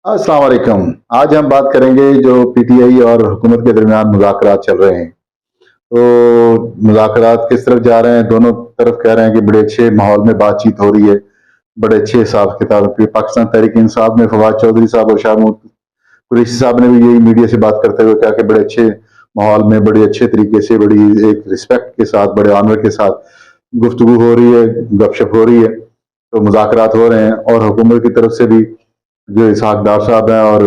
अस्सलाम वालेकुम। आज हम बात करेंगे जो पीटीआई और हुकूमत के दरमियान मुज़ाकरात चल रहे हैं। तो मुज़ाकरात किस तरफ जा रहे हैं? दोनों तरफ कह रहे हैं कि बड़े अच्छे माहौल में बातचीत हो रही है, बड़े अच्छे हिसाब किताब पे। पाकिस्तान तहरीक इंसाफ में फवाद चौधरी साहब और शाह महमूद कुरैशी साहब ने भी यही मीडिया से बात करते हुए कहा कि बड़े अच्छे माहौल में, बड़े अच्छे तरीके से, बड़ी एक रिस्पेक्ट के साथ, बड़े ऑनर के साथ गुफ्तगू हो रही है, गपशप हो रही है, तो मुज़ाकरात हो रहे हैं। और हुकूमत की तरफ से भी जो इसहाक डार साहब हैं और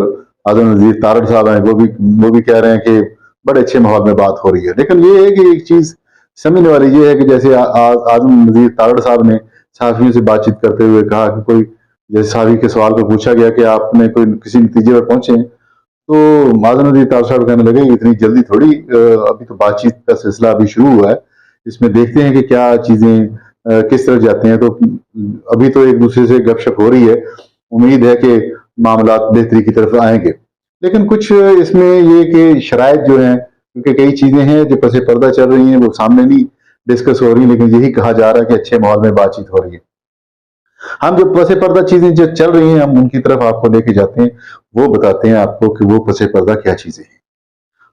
आज़म नज़ीर तारड़ साहब हैं, वो भी कह रहे हैं कि बड़े अच्छे माहौल में बात हो रही है। लेकिन ये है कि एक चीज़ समझने वाली ये है कि जैसे आज़म नज़ीर तारड़ साहब ने सहाफ़ियों से बातचीत करते हुए कहा कि कोई, जैसे सहाफ़ी के सवाल को पूछा गया कि आपने कोई किसी नतीजे पर पहुंचे हैं, तो आज़म नज़ीर तारड़ साहब कहने लगे इतनी जल्दी थोड़ी, अभी तो बातचीत का सिलसिला अभी शुरू हुआ है, इसमें देखते हैं कि क्या चीज़ें किस तरफ जाते हैं। तो अभी तो एक दूसरे से गपशप हो रही है, उम्मीद है कि मामला बेहतरी की तरफ आएंगे। लेकिन कुछ इसमें ये कि शराइत जो हैं, क्योंकि कई चीज़ें हैं जो पसे पर्दा चल रही हैं, वो सामने नहीं डिस्कस हो रही, लेकिन यही कहा जा रहा है कि अच्छे माहौल में बातचीत हो रही है। हम जो पसे पर्दा चीज़ें जो चल रही हैं, हम उनकी तरफ आपको लेके जाते हैं, वो बताते हैं आपको कि वो पसे पर्दा क्या चीज़ें हैं।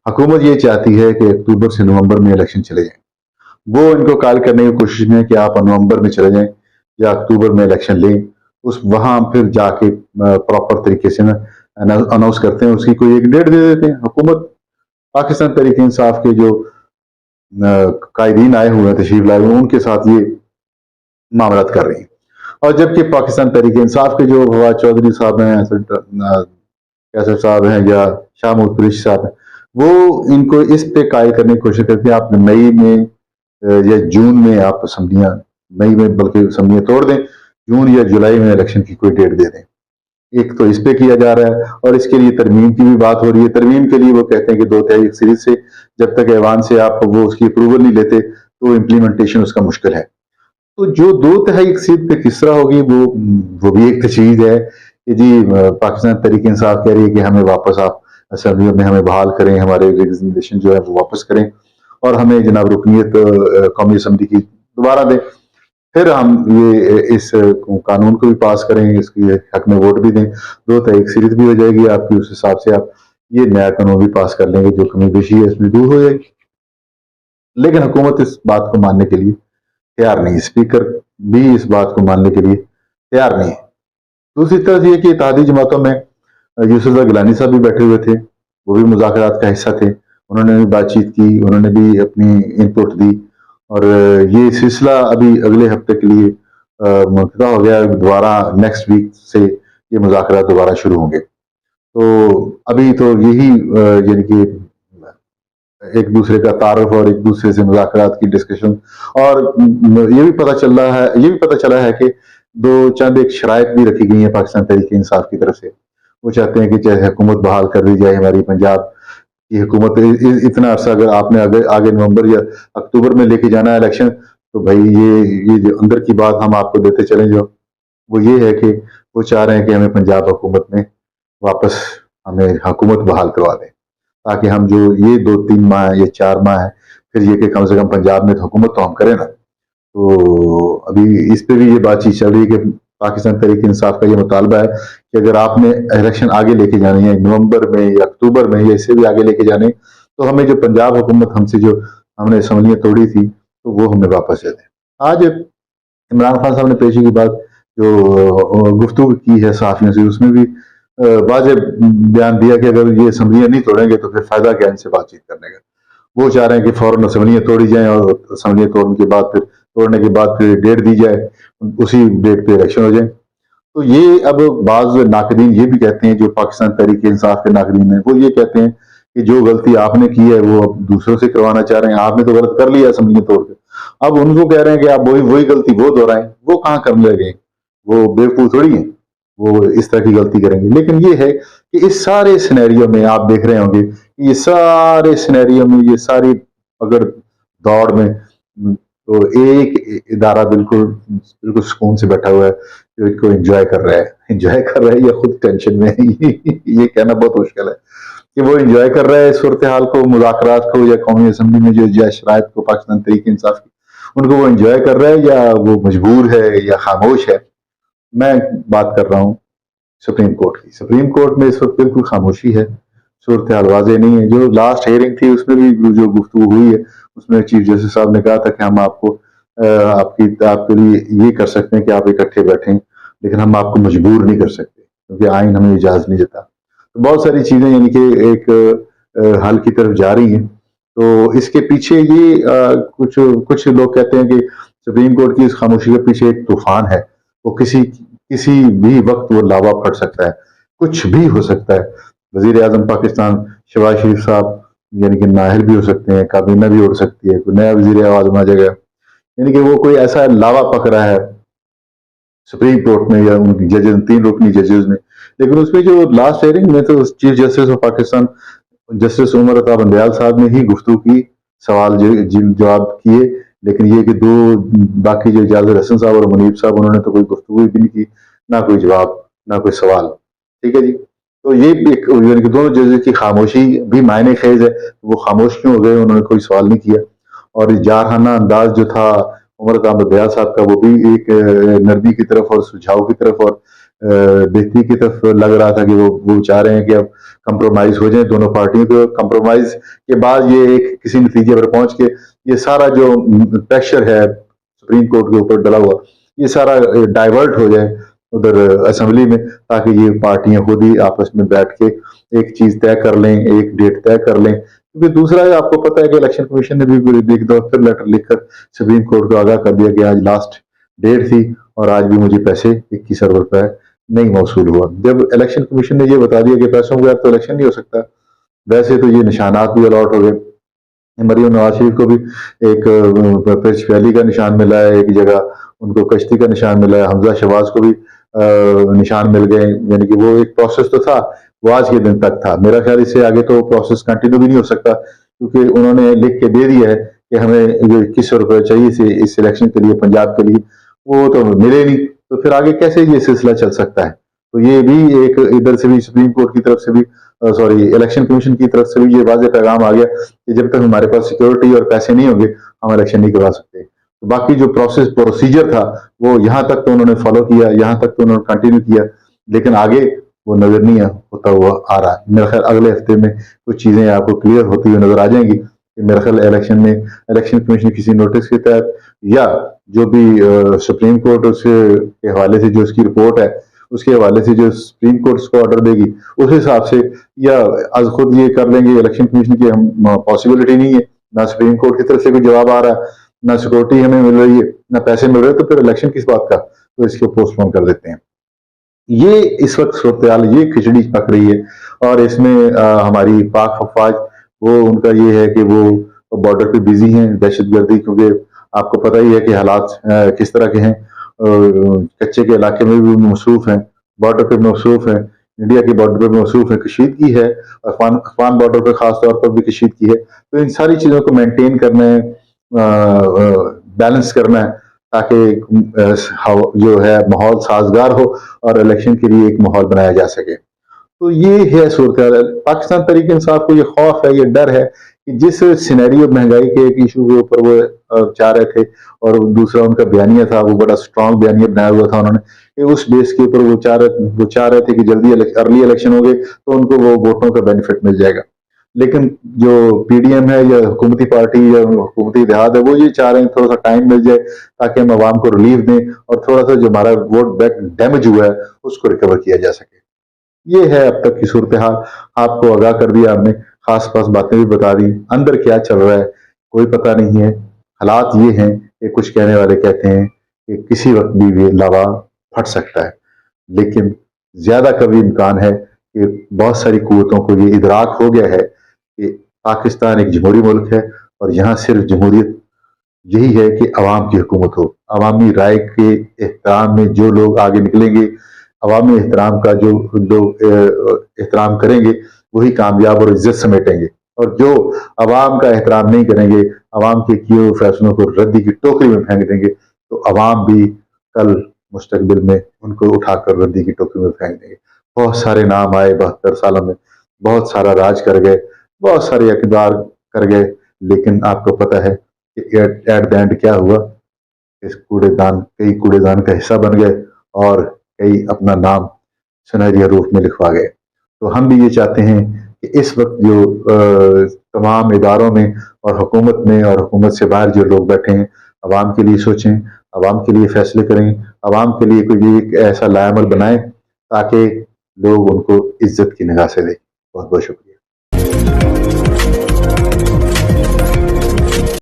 हुकूमत ये चाहती है कि अक्टूबर से नवंबर में इलेक्शन चले जाएं। वो इनको कायल करने की कोशिश में है कि आप नवंबर में चले जाएं या अक्टूबर में इलेक्शन लें। उस वहां फिर जाके प्रॉपर तरीके से ना अनाउंस करते हैं, उसकी कोई एक डेट दे देते हैं। हुकूमत पाकिस्तान तहरीक इंसाफ के जो कायदीन आए हुए हैं, तशरीफ लाए हुए हैं, उनके साथ ये मामला कर रही है। और जबकि पाकिस्तान तहरीक इंसाफ के जो फवाद चौधरी साहब हैं, कैसर साहब हैं या शाह महमूद कुरैशी साहब हैं, वो इनको इस पे कायल करने की कोशिश करते हैं। आप मई में या जून में आप असम्बलियां, मई में बल्कि असम्बलियां तोड़ दें, जून या जुलाई में इलेक्शन की कोई डेट दे दें। एक तो इस पे किया जा रहा है, और इसके लिए तरमीम की भी बात हो रही है। तरमीम के लिए वो कहते हैं कि 2/3 सीरीज से जब तक ऐवान से आप वो उसकी अप्रूवल नहीं लेते, तो इम्प्लीमेंटेशन उसका मुश्किल है। तो जो 2/3 सीट पे किस तरह होगी, वो भी एक चीज है कि जी पाकिस्तान तहरीक इंसाफ कह रही है कि हमें वापस आप असम्बलियों में हमें बहाल करें, हमारे रिप्रेजेंटेशन जो है वो वापस करें, और हमें जनाब रुकनीत कौमी असम्बली की दोबारा दें। फिर हम ये इस कानून को भी पास करें, इसकी हक में वोट भी दें, 2/3 सीरीज भी हो जाएगी आपकी, उस हिसाब से आप ये नया कानून भी पास कर लेंगे, जो कमी बेशी है इसमें दूर हो जाएगी। लेकिन हुकूमत इस बात को मानने के लिए तैयार नहीं, स्पीकर भी इस बात को मानने के लिए तैयार नहीं है। दूसरी तरफ ये कि इत्तेहादी जमातों में यूसुफ गिलानी साहब भी बैठे हुए थे, वो भी मुज़ाकरात का हिस्सा थे, उन्होंने भी बातचीत की, उन्होंने भी अपनी इनपुट दी। और ये सिलसिला अभी अगले हफ्ते के लिए मुबतदा हो गया। दोबारा नेक्स्ट वीक से ये मुज़ाकरात दोबारा शुरू होंगे। तो अभी तो यही यानी कि एक दूसरे का तारुफ और एक दूसरे से मुज़ाकरात की डिस्कशन। और ये भी पता चला है कि दो चंद एक शराइत भी रखी गई है पाकिस्तान तहरीक इंसाफ की तरफ से। वो चाहते हैं कि चाहे हुकूमत बहाल कर दी जाए हमारी पंजाब की हुकूमत, इतना अरसा अगर आपने आगे आगे नवंबर या अक्टूबर में लेके जाना है इलेक्शन, तो भाई ये जो अंदर की बात हम आपको देते चले, जो वो ये है कि वो चाह रहे हैं कि हमें पंजाब हुकूमत में वापस हमें हुकूमत बहाल करवा दें, ताकि हम जो ये 2-3 माह है, ये 4 माह है, फिर ये कि कम से कम पंजाब में तो हुकूमत तो हम करें ना। तो अभी इस पे भी ये बातचीत चल रही है कि पाकिस्तान तहरीक इंसाफ का ये मुतालबा है कि अगर आपने इलेक्शन आगे लेके जाने हैं, नवंबर में या अक्टूबर में या इससे भी आगे लेके जाने, तो हमें जो पंजाब हुकूमत हमसे जो हमने असम्बलियां तोड़ी थी, तो वो हमें वापस दे दें। आज इमरान खान साहब ने पेशी की बात जो गुफ्तगू की है सहाफियों से, उसमें भी वाज़ेह बयान दिया कि अगर ये असम्बलियां नहीं तोड़ेंगे तो फिर फायदा क्या इनसे बातचीत करने का। वो चाह रहे हैं कि फौरन असम्बलियां तोड़ी जाएं, और असम्बलियां तोड़ने के बाद फिर डेट दी जाए, उसी डेट पे इलेक्शन हो जाए। तो ये अब बाज नाकदीन ये भी कहते हैं, जो पाकिस्तान तहरीक इंसाफ के नाकदीन है, वो ये कहते हैं कि जो गलती आपने की है वो अब दूसरों से करवाना चाह रहे हैं। आपने तो गलत कर लिया असम्बलियां तोड़ के, अब उनको कह रहे हैं कि आप वही वही गलती वो दोहराएं। वो कहाँ करने लगे, वो बेवकूफ थोड़ी है, वो इस तरह की गलती करेंगे। लेकिन ये है कि इस सारे सिनेरियो में आप देख रहे होंगे कि ये सारे सिनेरियो में, ये सारी अगर दौड़ में, तो एक इदारा बिल्कुल बिल्कुल सुकून से बैठा हुआ है, जो इसको एंजॉय कर रहा है या खुद टेंशन में है, ये कहना बहुत मुश्किल है कि वो एंजॉय कर रहा है सूरत हाल को, मुज़ाकरात को, या कौमी असम्बली में जो शराइत को पाकिस्तान तहरीक इंसाफ की, उनको वो एंजॉय कर रहा है, या वो मजबूर है या खामोश है। मैं बात कर रहा हूँ सुप्रीम कोर्ट की। सुप्रीम कोर्ट में इस वक्त बिल्कुल खामोशी है, सूरत हाल वाज़ेह नहीं है। जो लास्ट हेयरिंग थी उसमें भी जो गुफ्तगू हुई है उसमें चीफ जस्टिस साहब ने कहा था कि हम आपको आपके लिए ये कर सकते हैं कि आप इकट्ठे बैठें, लेकिन हम आपको मजबूर नहीं कर सकते क्योंकि आइन हमें इजाज़त नहीं देता। तो बहुत सारी चीज़ें यानी कि एक हल की तरफ जा रही हैं। तो इसके पीछे ये कुछ कुछ लोग कहते हैं कि सुप्रीम कोर्ट की इस खामोशी के पीछे एक तूफान है, वो किसी किसी भी वक्त वो लावा फट सकता है, कुछ भी हो सकता है। वजीर आजम पाकिस्तान शहबाज शरीफ साहब यानी कि नाहल भी हो सकते हैं, काबीना भी उड़ सकती है, कोई नया वजीर आजम आ जाएगा, यानी कि वो कोई ऐसा लावा पक रहा है सुप्रीम कोर्ट में या उनकी जजेस, 3 रुकनी जजेस ने। लेकिन उसमें जो लास्ट हेयरिंग में तो chief justice of Pakistan justice Umar Ata Bandial साहब ने ही गुफ्तगू की, सवाल जवाब किए, लेकिन ये कि दो बाकी जो इजाजुल हसन साहब और मुनीब साहब उन्होंने तो कोई गुफ्तगू भी नहीं की, ना कोई जवाब, ना कोई सवाल। ठीक है जी। तो ये एक यानी कि दोनों जजेस की खामोशी भी मायने खेज है, वो खामोश क्यों हो गए, उन्होंने कोई सवाल नहीं किया। और जारहाना अंदाज जो था उमर अता बंदयाल साहब का, वो भी एक नरमी की तरफ और सुझाव की तरफ और बेहतरी की तरफ लग रहा था कि वो चाह रहे हैं कि अब कंप्रोमाइज हो जाए दोनों पार्टियों को। कंप्रोमाइज के बाद ये एक किसी नतीजे पर पहुंच के ये सारा जो प्रेशर है सुप्रीम कोर्ट के ऊपर डला हुआ, ये सारा डाइवर्ट हो जाए उधर असेंबली में, ताकि ये पार्टियां खुद ही आपस में बैठ के एक चीज तय कर लें, एक डेट तय कर लें। क्योंकि दूसरा आपको पता है कि इलेक्शन कमीशन ने भी एक दो फिर लेटर लिखकर सुप्रीम कोर्ट को आगाह कर दिया कि आज लास्ट डेट थी और आज भी मुझे पैसे 21 अरब रुपए नहीं मौसूल हुआ। जब इलेक्शन कमीशन ने ये बता दिया कि पैसों के बगैर तो इलेक्शन नहीं हो सकता, वैसे तो ये निशानात भी अलॉट हो गए। मरियम नवाज शरीफ को भी एक पिर्च वैली का निशान मिला है, एक जगह उनको कश्ती का निशान मिला है, हमजा शहबाज को भी निशान मिल गए, यानी कि वो एक प्रोसेस तो था, वो आज के दिन तक था। मेरा ख्याल इससे आगे तो प्रोसेस कंटिन्यू भी नहीं हो सकता, क्योंकि उन्होंने लिख के दे दिया है कि हमें जो 21 रुपए चाहिए इस इलेक्शन के लिए पंजाब के लिए, वो तो मिले नहीं, तो फिर आगे कैसे ये सिलसिला चल सकता है। तो ये भी एक इधर से भी सुप्रीम कोर्ट की तरफ से भी सॉरी इलेक्शन कमीशन की तरफ से भी ये वाज़ेह पैगाम आ गया कि जब तक हमारे पास सिक्योरिटी और पैसे नहीं होंगे हम इलेक्शन नहीं करवा सकते। तो बाकी जो प्रोसीजर था वो यहाँ तक तो उन्होंने फॉलो किया, यहाँ तक तो उन्होंने कंटिन्यू किया, लेकिन आगे वो नजर नहीं होता हुआ आ रहा है। मेरा ख्याल अगले हफ्ते में कुछ चीजें आपको क्लियर होती हुई नजर आ जाएंगी कि मेरा ख्याल इलेक्शन कमीशन किसी नोटिस के तहत या जो भी सुप्रीम कोर्ट उसके हवाले से जो उसकी रिपोर्ट है उसके हवाले से जो सुप्रीम कोर्ट उसको ऑर्डर देगी उस हिसाब से, या आज खुद ये कर लेंगे इलेक्शन कमीशन की, हम पॉसिबिलिटी नहीं है, ना सुप्रीम कोर्ट की तरफ से कोई जवाब आ रहा है, ना सिक्योरिटी हमें मिल रही है, ना पैसे मिल रहे हैं, तो फिर इलेक्शन किस बात का, तो इसको पोस्टपोन कर देते हैं। ये इस वक्त सूरत हाल, ये खिचड़ी पक रही है। और इसमें हमारी पाक अफवाज वो उनका ये है कि वो बॉर्डर पे बिजी हैं दहशतगर्दी, क्योंकि आपको पता ही है कि हालात किस तरह के हैं। कच्चे के इलाके में भी मसरूफ हैं, बॉर्डर पे मसरूफ हैं, इंडिया के बॉर्डर पे मसरूफ है, कशीदगी है, अफगान बॉर्डर पर खास तौर पर भी कशीदगी है। तो इन सारी चीज़ों को मेंटेन करना है, बैलेंस करना है, ताकि जो है माहौल साजगार हो और इलेक्शन के लिए एक माहौल बनाया जा सके। तो ये है सूरत पाकिस्तान तहरीक इंसाफ को, ये खौफ है, ये डर है कि जिस सिनेरियो महंगाई के एक इशू के ऊपर वो चाह रहे थे, और दूसरा उनका बयानिया था, वो बड़ा स्ट्रांग बयानिया बनाया हुआ था उन्होंने, कि उस बेस के ऊपर वो चाह रहे थे कि जल्दी अर्ली इलेक्शन हो गए तो उनको वो वोटों का बेनिफिट मिल जाएगा। लेकिन जो पीडीएम है या हुकूमती पार्टी या हुकूमती इत्तेहाद है, वो ये चाह रहे हैं थोड़ा सा टाइम मिल जाए ताकि हम आवाम को रिलीफ दें और थोड़ा सा जो हमारा वोट बैंक डैमेज हुआ है उसको रिकवर किया जा सके। ये है अब तक की सूरत हाल। आपको आगाह कर दिया हमने, खास खास बातें भी बता दी, अंदर क्या चल रहा है कोई पता नहीं है। हालात ये हैं कि कुछ कहने वाले कहते हैं कि किसी वक्त भी ये लावा फट सकता है, लेकिन ज्यादा कभी इम्कान है कि बहुत सारी कुव्वतों को ये इदराक हो गया है कि पाकिस्तान एक जमहूरी मुल्क है और यहाँ सिर्फ जमहूरियत यही है कि अवाम की हुकूमत हो। अवामी राय के एहतराम में जो लोग आगे निकलेंगे, अवामी एहतराम का जो लोग एहतराम करेंगे, वही कामयाब और इज्जत समेटेंगे। और जो अवाम का एहतराम नहीं करेंगे, अवाम के किए हुए फैसलों को रद्दी की टोकरी में फेंक देंगे, तो अवाम भी कल मुस्तकबिल में उनको उठाकर रद्दी की टोकरी में फेंक देंगे। बहुत सारे नाम आए 72 सालों में, बहुत सारा राज कर गए, बहुत सारे इक़्तिदार कर गए, लेकिन आपको पता है कि एट द एंड क्या हुआ? कई कूड़ेदान का हिस्सा बन गए और कई अपना नाम سنہری حروف میں لکھوا گئے. تو ہم بھی یہ چاہتے ہیں کہ اس وقت جو تمام اداروں میں اور حکومت میں اور حکومت سے باہر جو لوگ بیٹھے ہیں، عوام کے لیے سوچیں، عوام کے لیے فیصلے کریں، عوام کے لیے کوئی ایک ایسا لائحہ عمل بنائیں تاکہ لوگ ان کو عزت کی نگاہ سے دیکھیں. بہت بہت شکریہ.